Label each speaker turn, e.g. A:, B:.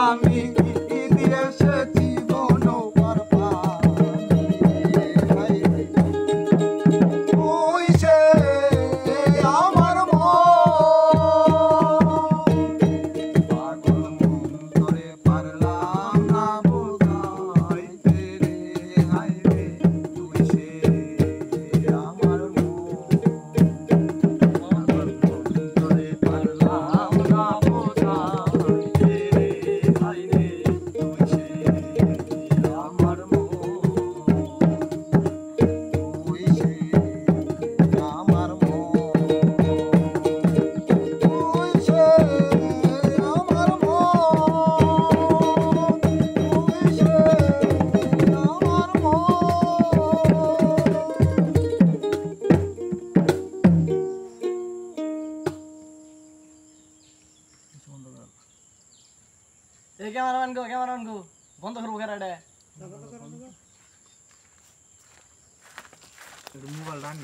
A: আমি দিয়ে এসেছি বনপার পানে হায় রে তুই সে আমার মন পাগল মন তোরে পারলাম না বোঝাইতে রে হায় রে তুই সে আমার মন পাগল মন তোরে পারলাম না বোঝাইতে রে হায় রে তুই সে আমার মন তুই সে আমার মন তুই সে আমার মন তুই সে আমার
B: এই ক্যামেরাম্যান গো বন্ধ করবো ক্যামেরাটা
A: মোবাইল রান